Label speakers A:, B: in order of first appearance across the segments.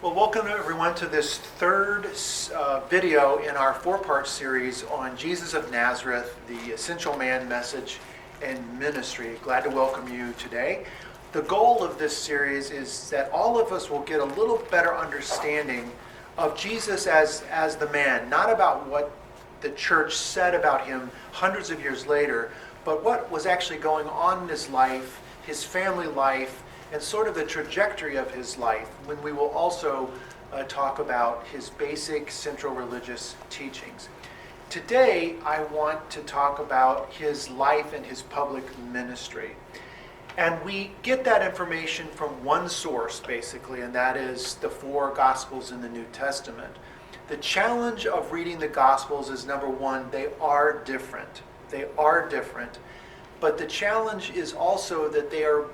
A: Well, welcome everyone to this third video in our four-part series on Jesus of Nazareth, the essential man message and ministry. Glad to welcome you today. The goal of this series is that all of us will get a little better understanding of Jesus as the man, not about what the church said about him hundreds of years later, but what was actually going on in his life, his family life, and sort of the trajectory of his life, when we will also talk about his basic central religious teachings. Today, I want to talk about his life and his public ministry. And we get that information from one source, basically, and that is the four Gospels in the New Testament. The challenge of reading the Gospels is, number one, they are different. They are different. But the challenge is also that their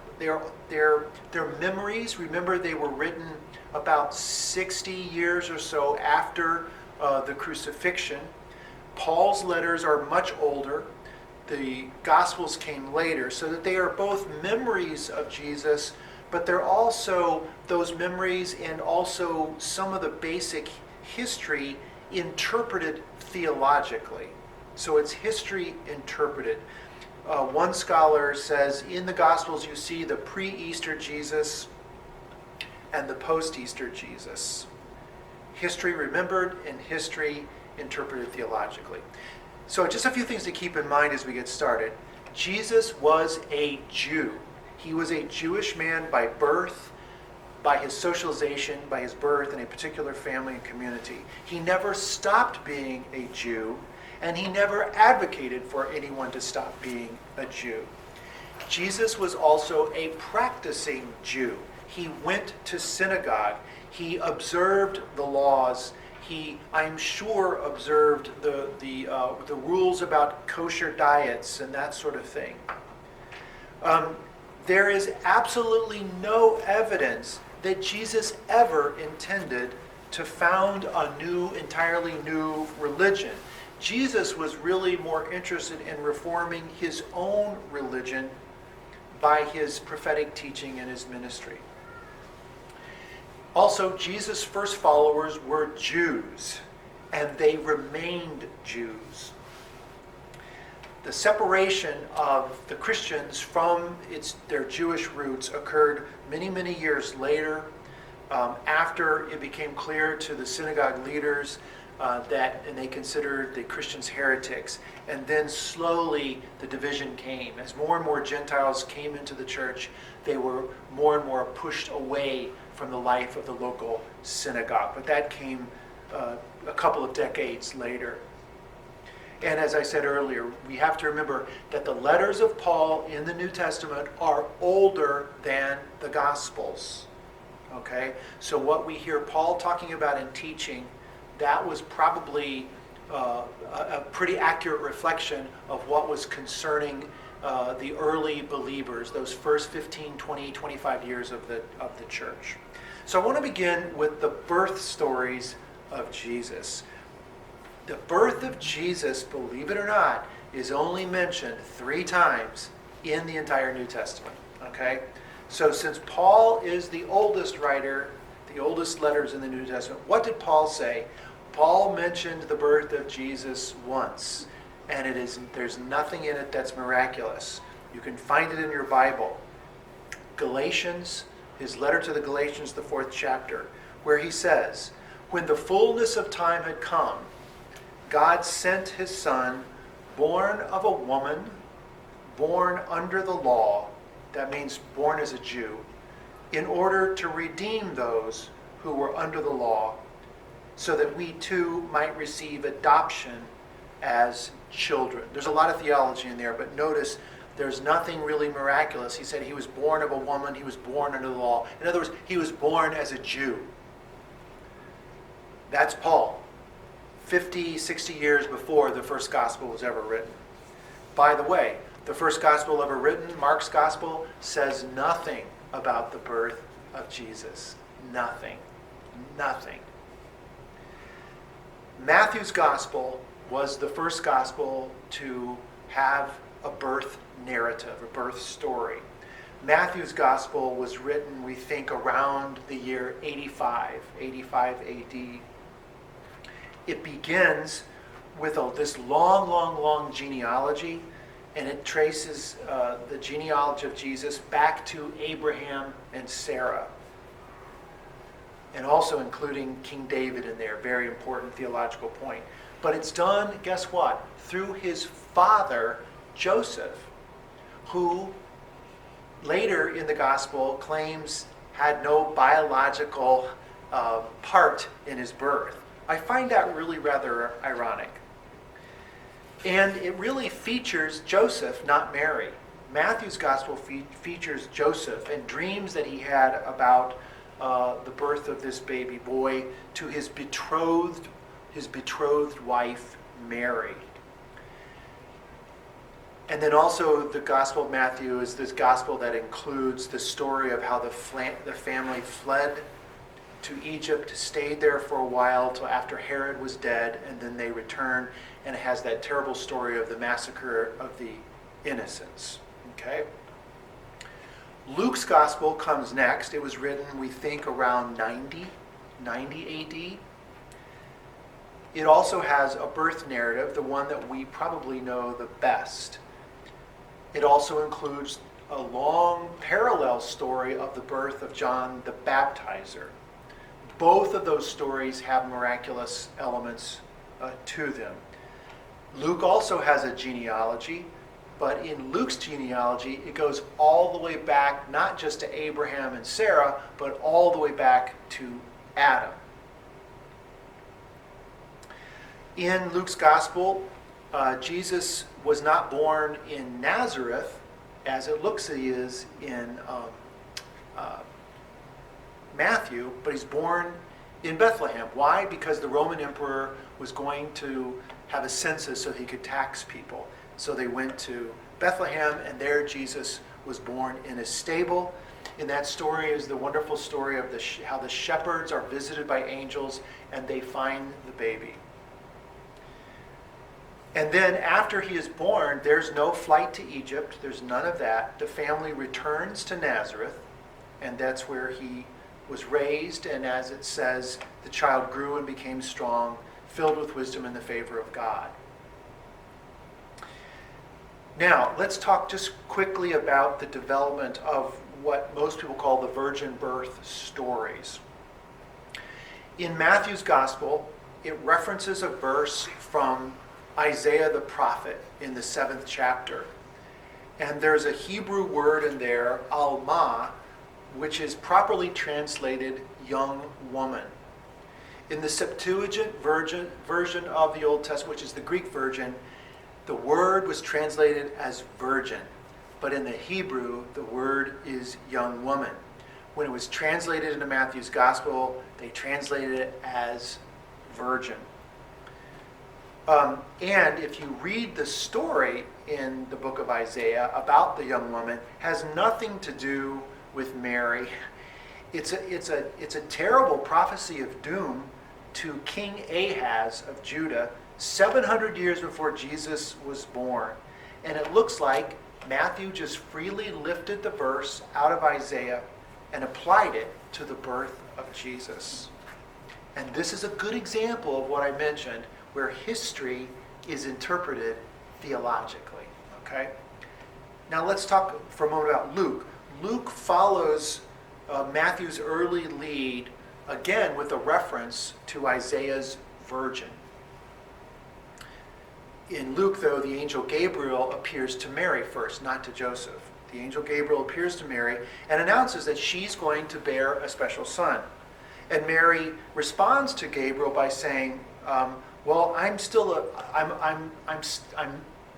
A: memories. Remember, they were written about 60 years or so after the crucifixion. Paul's letters are much older. The Gospels came later, so that they are both memories of Jesus, but they're also those memories and also some of the basic history interpreted theologically. So it's history interpreted. One scholar says, in the Gospels you see the pre-Easter Jesus and the post-Easter Jesus. History remembered and history interpreted theologically. So just a few things to keep in mind as we get started. Jesus was a Jew. He was a Jewish man by birth, by his socialization, by his birth in a particular family and community. He never stopped being a Jew, and he never advocated for anyone to stop being a Jew. Jesus was also a practicing Jew. He went to synagogue. He observed the laws. He, I'm sure, observed the rules about kosher diets and that sort of thing. There is absolutely no evidence that Jesus ever intended to found a entirely new religion. Jesus was really more interested in reforming his own religion by his prophetic teaching and his ministry. Also, Jesus' first followers were Jews, and they remained Jews. The separation of the Christians from their Jewish roots occurred many, many years later, after it became clear to the synagogue leaders and they considered the Christians heretics. And then slowly the division came. As more and more Gentiles came into the church, they were more and more pushed away from the life of the local synagogue. But that came a couple of decades later. And as I said earlier, we have to remember that the letters of Paul in the New Testament are older than the Gospels. Okay? So what we hear Paul talking about in teaching, that was probably a pretty accurate reflection of what was concerning the early believers, those first 15, 20, 25 years of the church. So I want to begin with the birth stories of Jesus. The birth of Jesus, believe it or not, is only mentioned 3 times in the entire New Testament. Okay? So since Paul is the oldest writer, the oldest letters in the New Testament, what did Paul say? Paul mentioned the birth of Jesus once, and there's nothing in it that's miraculous. You can find it in your Bible. Galatians, his letter to the Galatians, the 4th chapter, where he says, when the fullness of time had come, God sent his Son, born of a woman, born under the law, that means born as a Jew, in order to redeem those who were under the law, so that we too might receive adoption as children. There's a lot of theology in there, but notice there's nothing really miraculous. He said he was born of a woman, he was born under the law. In other words, he was born as a Jew. That's Paul, 50, 60 years before the first gospel was ever written. By the way, the first gospel ever written, Mark's gospel, says nothing about the birth of Jesus. Nothing. Nothing. Matthew's gospel was the first gospel to have a birth narrative, a birth story. Matthew's gospel was written, we think, around the year 85 AD. It begins with this long genealogy, and it traces the genealogy of Jesus back to Abraham and Sarah, and also including King David in there, very important theological point. But it's done, guess what? Through his father, Joseph, who later in the gospel claims had no biological part in his birth. I find that really rather ironic. And it really features Joseph, not Mary. Matthew's gospel features Joseph and dreams that he had about the birth of this baby boy to his betrothed wife, Mary. And then also the Gospel of Matthew is this gospel that includes the story of how the family fled to Egypt, stayed there for a while till after Herod was dead, and then they returned, and it has that terrible story of the massacre of the innocents. Okay? Luke's gospel comes next. It was written, we think, around 90 AD. It also has a birth narrative, the one that we probably know the best. It also includes a long parallel story of the birth of John the Baptizer. Both of those stories have miraculous elements to them. Luke also has a genealogy, but in Luke's genealogy, it goes all the way back, not just to Abraham and Sarah, but all the way back to Adam. In Luke's gospel, Jesus was not born in Nazareth, as it looks he is in Matthew, but he's born in Bethlehem. Why? Because the Roman emperor was going to have a census so he could tax people. So they went to Bethlehem, and there Jesus was born in a stable. In that story is the wonderful story of how the shepherds are visited by angels and they find the baby. And then after he is born, there's no flight to Egypt. There's none of that. The family returns to Nazareth, and that's where he was raised. And as it says, the child grew and became strong, filled with wisdom in the favor of God. Now, let's talk just quickly about the development of what most people call the virgin birth stories. In Matthew's gospel, it references a verse from Isaiah the prophet in the 7th chapter. And there's a Hebrew word in there, alma, which is properly translated young woman. In the Septuagint version of the Old Testament, which is the Greek version, the word was translated as virgin. But in the Hebrew, the word is young woman. When it was translated into Matthew's gospel, they translated it as virgin. And if you read the story in the book of Isaiah about the young woman, has nothing to do with Mary. It's a terrible prophecy of doom to King Ahaz of Judah 700 years before Jesus was born. And it looks like Matthew just freely lifted the verse out of Isaiah and applied it to the birth of Jesus. And this is a good example of what I mentioned, where history is interpreted theologically. Okay? Now let's talk for a moment about Luke. Luke follows Matthew's early lead, again with a reference to Isaiah's virgin. In Luke, though, the angel Gabriel appears to Mary first, not to Joseph. The angel Gabriel appears to Mary and announces that she's going to bear a special son. And Mary responds to Gabriel by saying, "Well, I'm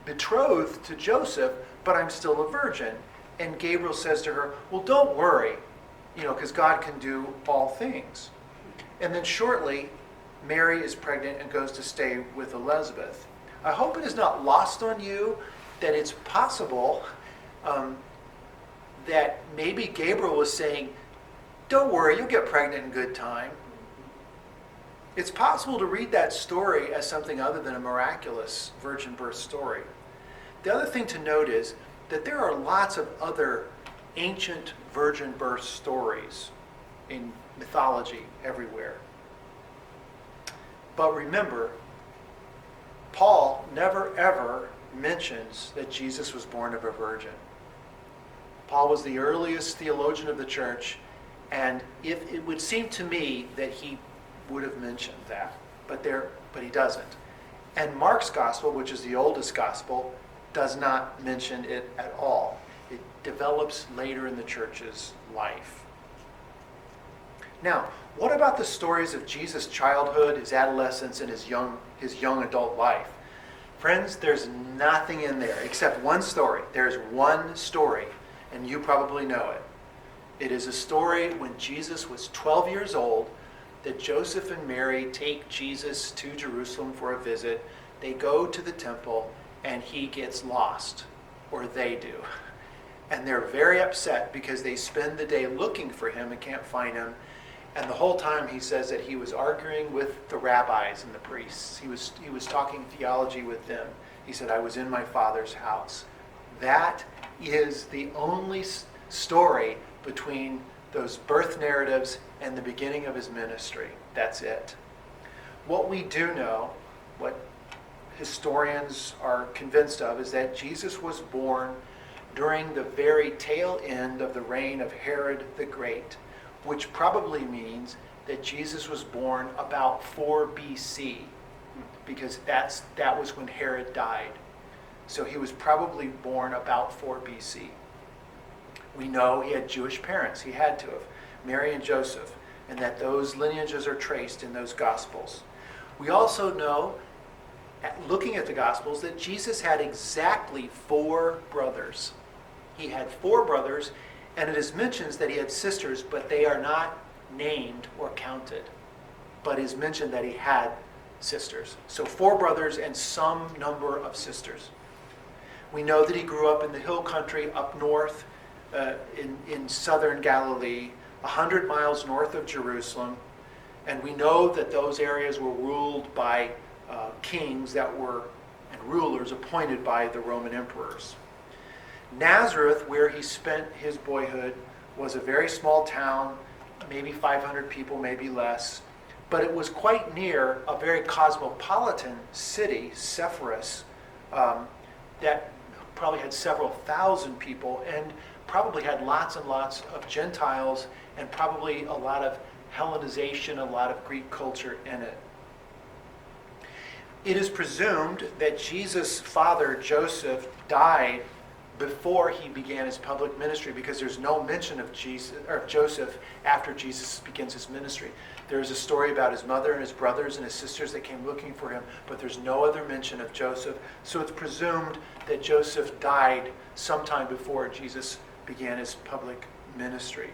A: betrothed to Joseph, but I'm still a virgin." And Gabriel says to her, "Well, don't worry, because God can do all things." And then shortly, Mary is pregnant and goes to stay with Elizabeth. I hope it is not lost on you that it's possible that maybe Gabriel was saying, "Don't worry, you'll get pregnant in good time." It's possible to read that story as something other than a miraculous virgin birth story. The other thing to note is that there are lots of other ancient virgin birth stories in mythology everywhere. But remember, Paul never ever mentions that Jesus was born of a virgin. Paul was the earliest theologian of the church, and it would seem to me that he would have mentioned that, but he doesn't. And Mark's gospel, which is the oldest gospel, does not mention it at all. It develops later in the church's life. Now, what about the stories of Jesus' childhood, his adolescence, and his young adult life? Friends, there's nothing in there except one story. There's one story, and you probably know it. It is a story when Jesus was 12 years old, that Joseph and Mary take Jesus to Jerusalem for a visit. They go to the temple, and he gets lost, or they do. And they're very upset because they spend the day looking for him and can't find him. And the whole time he says that he was arguing with the rabbis and the priests. He was talking theology with them. He said, "I was in my Father's house." That is the only story between those birth narratives and the beginning of his ministry. That's it. What we do know, what historians are convinced of, is that Jesus was born during the very tail end of the reign of Herod the Great, which probably means that Jesus was born about 4 BC, because that was when Herod died. So he was probably born about 4 BC. We know he had Jewish parents. He had to have, Mary and Joseph, and that those lineages are traced in those Gospels. We also know, looking at the Gospels, that Jesus had exactly 4 brothers. He had 4 brothers, and it is mentioned that he had sisters, but they are not named or counted. But it is mentioned that he had sisters. So 4 brothers and some number of sisters. We know that he grew up in the hill country up north, in southern Galilee, 100 miles north of Jerusalem. And we know that those areas were ruled by kings and rulers appointed by the Roman emperors. Nazareth, where he spent his boyhood, was a very small town, maybe 500 people, maybe less. But it was quite near a very cosmopolitan city, Sepphoris, that probably had several thousand people and probably had lots and lots of Gentiles and probably a lot of Hellenization, a lot of Greek culture in it. It is presumed that Jesus' father, Joseph, died before he began his public ministry, because there's no mention of Joseph after Jesus begins his ministry. There's a story about his mother and his brothers and his sisters that came looking for him, but there's no other mention of Joseph. So it's presumed that Joseph died sometime before Jesus began his public ministry.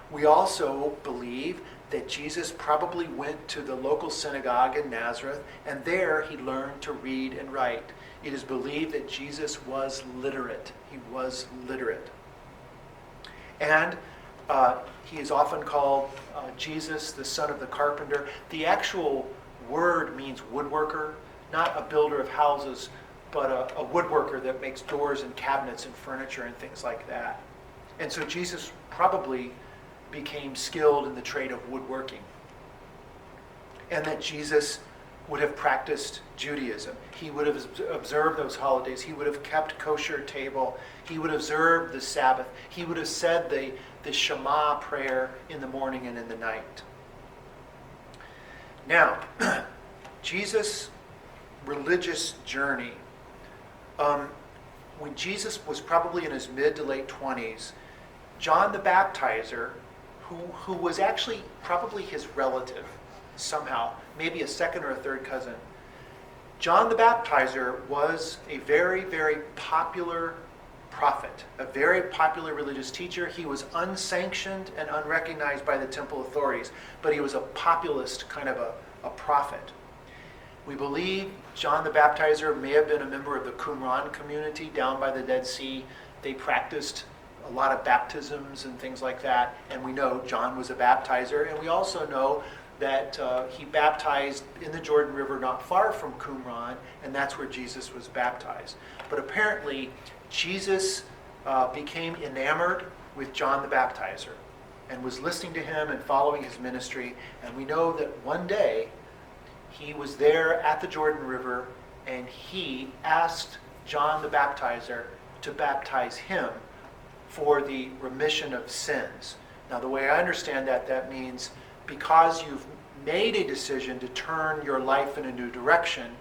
A: We also believe that Jesus probably went to the local synagogue in Nazareth, and there he learned to read and write. It is believed that Jesus was literate. He was literate. And he is often called Jesus, the son of the carpenter. The actual word means woodworker, not a builder of houses, but a woodworker that makes doors and cabinets and furniture and things like that. And so Jesus probably became skilled in the trade of woodworking. And that Jesus would have practiced Judaism. He would have observed those holidays. He would have kept kosher table. He would have observed the Sabbath. He would have said the Shema prayer in the morning and in the night. Now, Jesus' religious journey. When Jesus was probably in his mid to late 20s, John the Baptizer, who was actually probably his relative somehow, maybe a second or a third cousin, John the Baptizer was a very, very popular prophet, a very popular religious teacher. He was unsanctioned and unrecognized by the temple authorities, but he was a populist kind of a prophet. We believe John the Baptizer may have been a member of the Qumran community down by the Dead Sea. They practiced a lot of baptisms and things like that, and we know John was a baptizer, and we also know that he baptized in the Jordan River not far from Qumran, and that's where Jesus was baptized. But apparently, Jesus became enamored with John the Baptizer and was listening to him and following his ministry. And we know that one day he was there at the Jordan River and he asked John the Baptizer to baptize him for the remission of sins. Now, the way I understand that, that means because you've made a decision to turn your life in a new direction,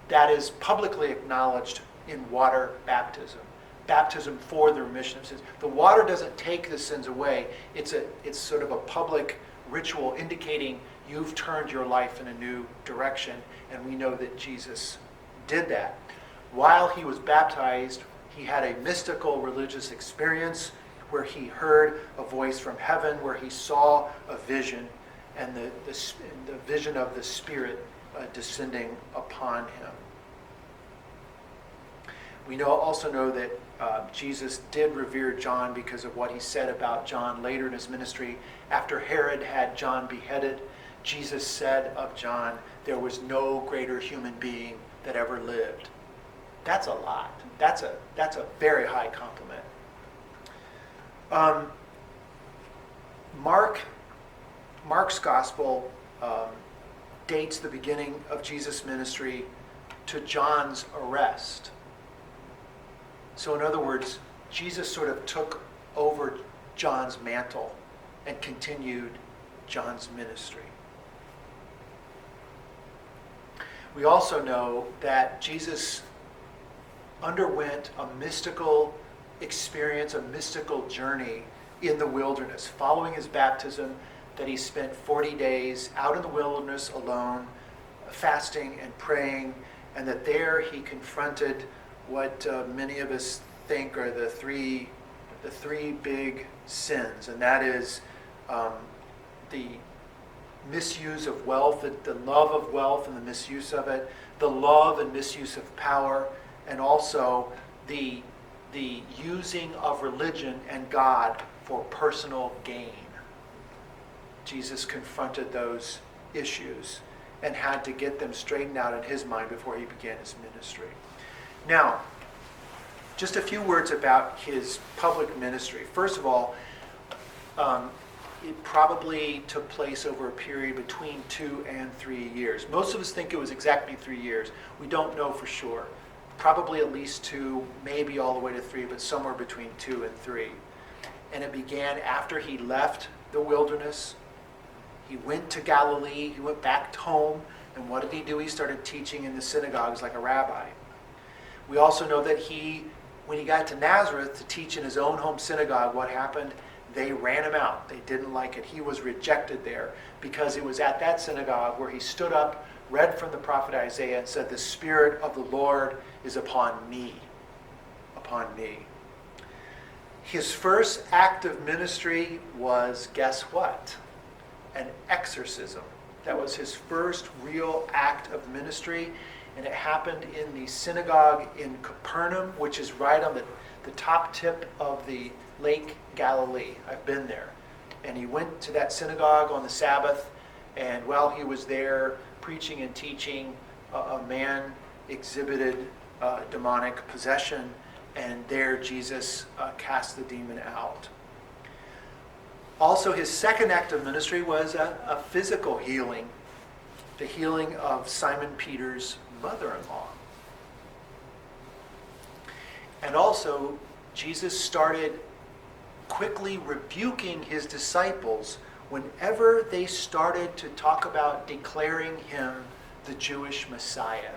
A: that is publicly acknowledged in water baptism. Baptism for the remission of sins. The water doesn't take the sins away. It's sort of a public ritual indicating you've turned your life in a new direction, and we know that Jesus did that. While he was baptized, he had a mystical religious experience where he heard a voice from heaven, where he saw a vision, and the vision of the Spirit descending upon him. We also know that Jesus did revere John because of what he said about John later in his ministry. After Herod had John beheaded, Jesus said of John, there was no greater human being that ever lived. That's a lot. That's a very high compliment. Mark's gospel dates the beginning of Jesus' ministry to John's arrest. So in other words, Jesus sort of took over John's mantle and continued John's ministry. We also know that Jesus underwent a mystical experience, a mystical journey in the wilderness. Following his baptism, that he spent 40 days out in the wilderness alone, fasting and praying, and that there he confronted what many of us think are the three big sins, and that is the misuse of wealth, the love of wealth and the misuse of it, the love and misuse of power, and also the using of religion and God for personal gain. Jesus confronted those issues and had to get them straightened out in his mind before he began his ministry. Now, just a few words about his public ministry. First of all, it probably took place over a period between 2 and 3 years. Most of us think it was exactly 3 years. We don't know for sure. Probably at least 2, maybe all the way to 3, but somewhere between 2 and 3. And it began after he left the wilderness. He went to Galilee. He went back home. And what did he do? He started teaching in the synagogues like a rabbi. We also know that when he got to Nazareth to teach in his own home synagogue, what happened? They ran him out. They didn't like it. He was rejected there because it was at that synagogue where he stood up, read from the prophet Isaiah, and said, "The Spirit of the Lord is upon me." Upon me. His first act of ministry was, guess what? An exorcism. That was his first real act of ministry, and it happened in the synagogue in Capernaum, which is right on the top tip of the Lake Galilee. I've been there. And he went to that synagogue on the Sabbath, and while he was there preaching and teaching, a man exhibited demonic possession, and there Jesus cast the demon out. Also, his second act of ministry was a physical healing, the healing of Simon Peter's mother-in-law. And also, Jesus started quickly rebuking his disciples whenever they started to talk about declaring him the Jewish Messiah.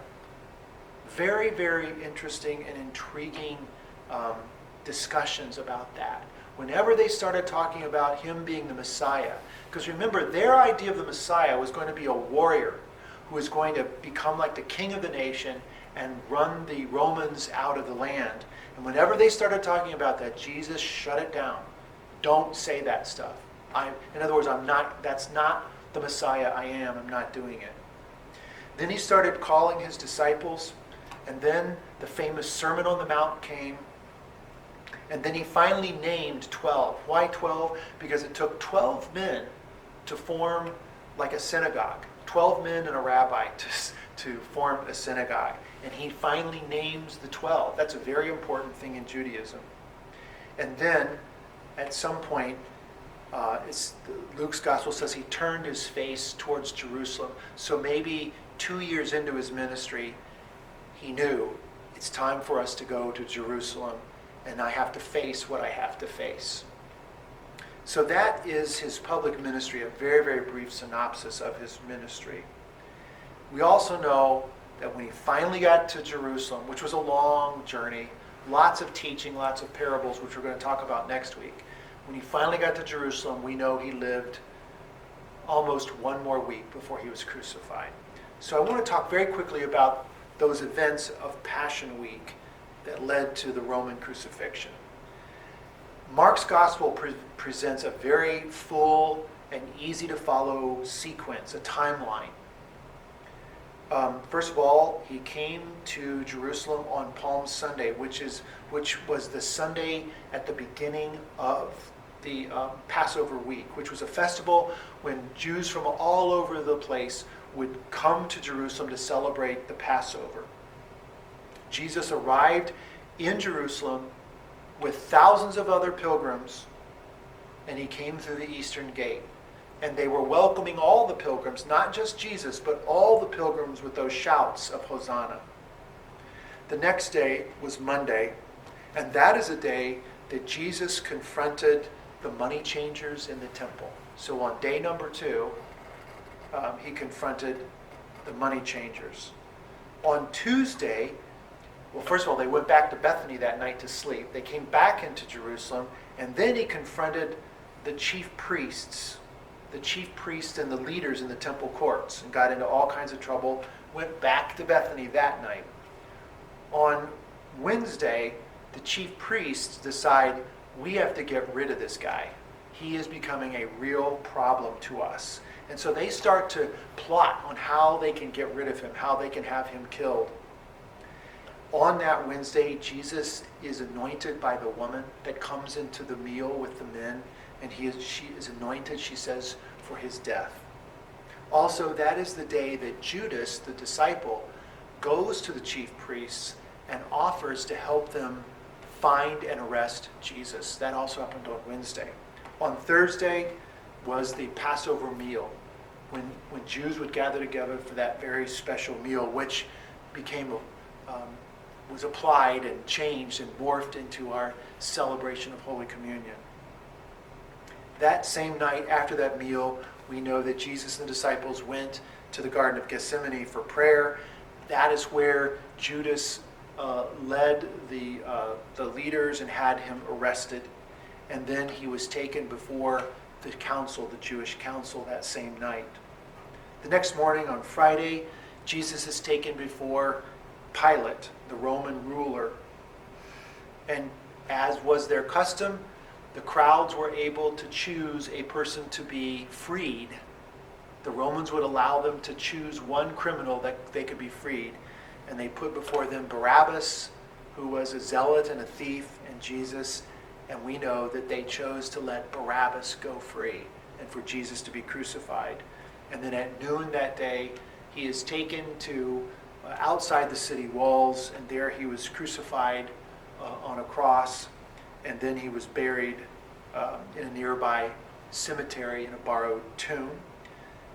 A: Very, very interesting and intriguing discussions about that. Whenever they started talking about him being the Messiah, because remember, their idea of the Messiah was going to be a warrior who was going to become like the king of the nation and run the Romans out of the land. And whenever they started talking about that, Jesus shut it down. Don't say that stuff. In other words, that's not the Messiah I am. I'm not doing it. Then he started calling his disciples, and then the famous Sermon on the Mount came. And then he finally named 12. Why 12? Because it took 12 men to form like a synagogue. 12 men and a rabbi to form a synagogue. And he finally names the 12. That's a very important thing in Judaism. And then, at some point, Luke's gospel says he turned his face towards Jerusalem. So maybe 2 years into his ministry, he knew it's time for us to go to Jerusalem, and I have to face what I have to face. So that is his public ministry, a very, very brief synopsis of his ministry. We also know that when he finally got to Jerusalem, which was a long journey, lots of teaching, lots of parables, which we're going to talk about next week. When he finally got to Jerusalem, we know he lived almost one more week before he was crucified. So I want to talk very quickly about those events of Passion Week that led to the Roman crucifixion. Mark's gospel presents a very full and easy to follow sequence, a timeline. First of all, he came to Jerusalem on Palm Sunday, which was the Sunday at the beginning of the Passover week, which was a festival when Jews from all over the place would come to Jerusalem to celebrate the Passover. Jesus arrived in Jerusalem with thousands of other pilgrims, and he came through the eastern gate. And they were welcoming all the pilgrims, not just Jesus, but all the pilgrims with those shouts of Hosanna. The next day was Monday, and that is a day that Jesus confronted the money changers in the temple. So on day number 2, he confronted the money changers. On Tuesday, well, first of all, they went back to Bethany that night to sleep. They came back into Jerusalem, and then he confronted the chief priests and the leaders in the temple courts, and got into all kinds of trouble, went back to Bethany that night. On Wednesday, the chief priests decide, we have to get rid of this guy. He is becoming a real problem to us. And so they start to plot on how they can get rid of him, how they can have him killed. On that Wednesday, Jesus is anointed by the woman that comes into the meal with the men, and she is anointed, she says, for his death. Also, that is the day that Judas, the disciple, goes to the chief priests and offers to help them find and arrest Jesus. That also happened on Wednesday. On Thursday was the Passover Meal, when Jews would gather together for that very special meal, which was applied and changed and morphed into our celebration of Holy Communion. That same night, after that meal, we know that Jesus and the disciples went to the Garden of Gethsemane for prayer. That is where Judas led the leaders and had him arrested. And then he was taken before the council, the Jewish council, that same night. The next morning, on Friday, Jesus is taken before Pilate, the Roman ruler. And as was their custom, the crowds were able to choose a person to be freed. The Romans would allow them to choose one criminal that they could be freed. And they put before them Barabbas, who was a zealot and a thief, and Jesus. And we know that they chose to let Barabbas go free and for Jesus to be crucified. And then at noon that day, he is taken to outside the city walls, and there he was crucified on a cross. And then he was buried in a nearby cemetery in a borrowed tomb.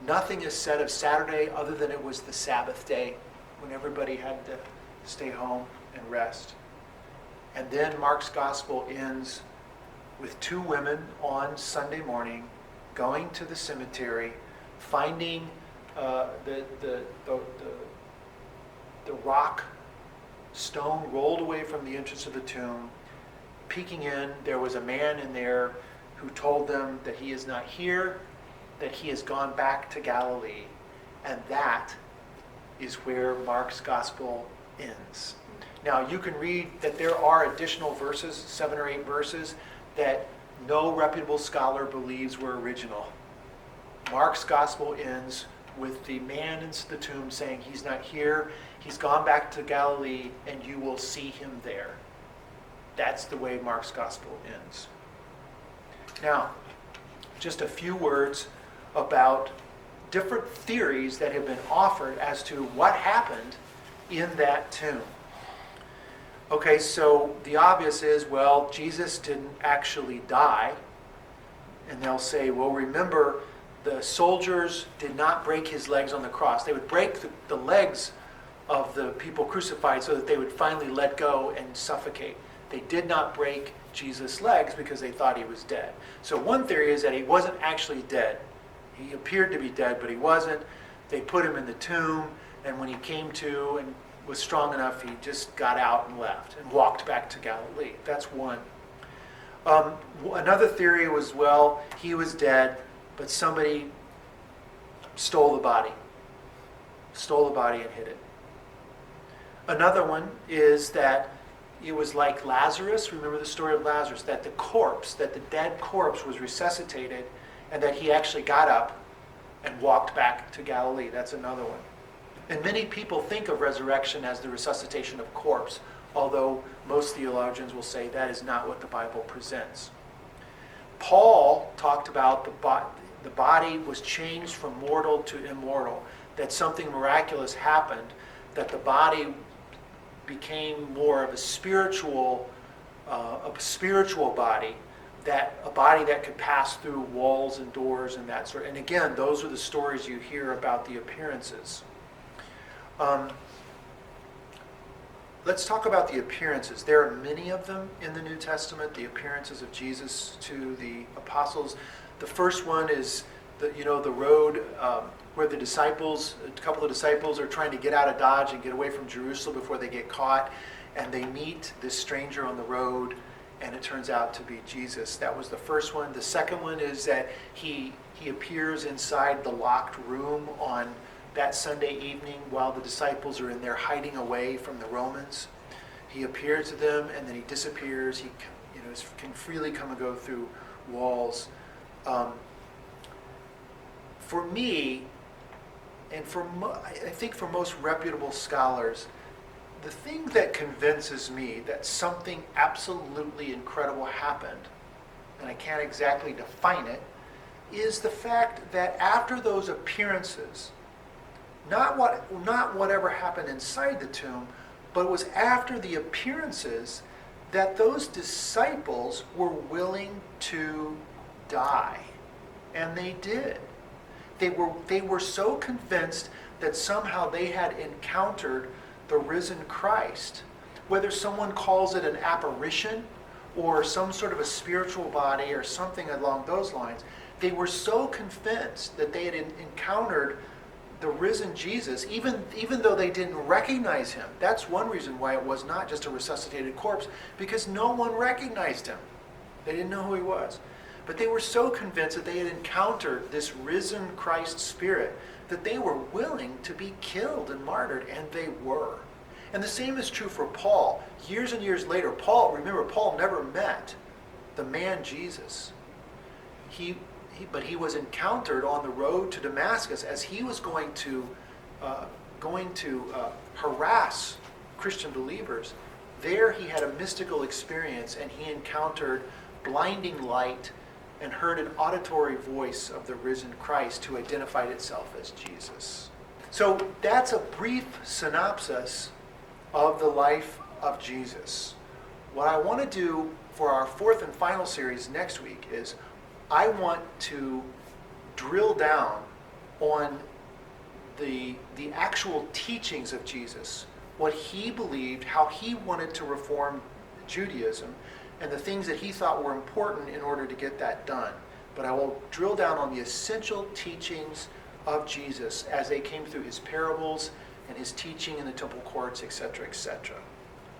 A: Nothing is said of Saturday other than it was the Sabbath day when everybody had to stay home and rest. And then Mark's gospel ends with 2 women on Sunday morning going to the cemetery, finding the rock stone rolled away from the entrance of the tomb. Peeking in, there was a man in there who told them that he is not here, that he has gone back to Galilee. And that is where Mark's gospel ends. Now, you can read that there are additional verses, 7 or 8 verses, that no reputable scholar believes were original. Mark's gospel ends with the man in the tomb saying, he's not here, he's gone back to Galilee, and you will see him there. That's the way Mark's gospel ends. Now, just a few words about different theories that have been offered as to what happened in that tomb. Okay, so the obvious is, well, Jesus didn't actually die. And they'll say, well, remember, the soldiers did not break his legs on the cross. They would break the legs of the people crucified so that they would finally let go and suffocate. They did not break Jesus' legs because they thought he was dead. So one theory is that he wasn't actually dead. He appeared to be dead, but he wasn't. They put him in the tomb, and when he came to and was strong enough, he just got out and left and walked back to Galilee. That's one. Another theory was, well, he was dead, but somebody stole the body and hid it. Another one is that it was like Lazarus. Remember the story of Lazarus, that the dead corpse was resuscitated, and that he actually got up and walked back to Galilee. That's another one. And many people think of resurrection as the resuscitation of corpse, although most theologians will say that is not what the Bible presents. Paul talked about the body was changed from mortal to immortal, that something miraculous happened, that the body became more of a spiritual body, that a body that could pass through walls and doors and that sort. And again, those are the stories you hear about the appearances. Let's talk about the appearances. There are many of them in the New Testament, the appearances of Jesus to the apostles. The first one is the road where a couple of disciples are trying to get out of Dodge and get away from Jerusalem before they get caught, and they meet this stranger on the road, and it turns out to be Jesus. That was the first one. The second one is that he appears inside the locked room on that Sunday evening while the disciples are in there hiding away from the Romans. He appears to them and then he disappears. He can freely come and go through walls. For me, and I think for most reputable scholars, the thing that convinces me that something absolutely incredible happened, and I can't exactly define it, is the fact that after those appearances, not whatever happened inside the tomb, but it was after the appearances that those disciples were willing to die. And they did. They were so convinced that somehow they had encountered the risen Christ. Whether someone calls it an apparition or some sort of a spiritual body or something along those lines, they were so convinced that they had encountered the risen Jesus, even though they didn't recognize him. That's one reason why it was not just a resuscitated corpse, because no one recognized him. They didn't know who he was. But they were so convinced that they had encountered this risen Christ Spirit that they were willing to be killed and martyred, and they were. And the same is true for Paul. Years and years later, Paul never met the man Jesus. But he was encountered on the road to Damascus as he was going to harass Christian believers. There he had a mystical experience, and he encountered blinding light and heard an auditory voice of the risen Christ who identified itself as Jesus. So that's a brief synopsis of the life of Jesus. What I want to do for our fourth and final series next week is I want to drill down on the actual teachings of Jesus, what he believed, how he wanted to reform Judaism, and the things that he thought were important in order to get that done. But I will drill down on the essential teachings of Jesus as they came through his parables and his teaching in the temple courts, etc., etc.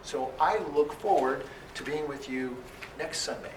A: So I look forward to being with you next Sunday.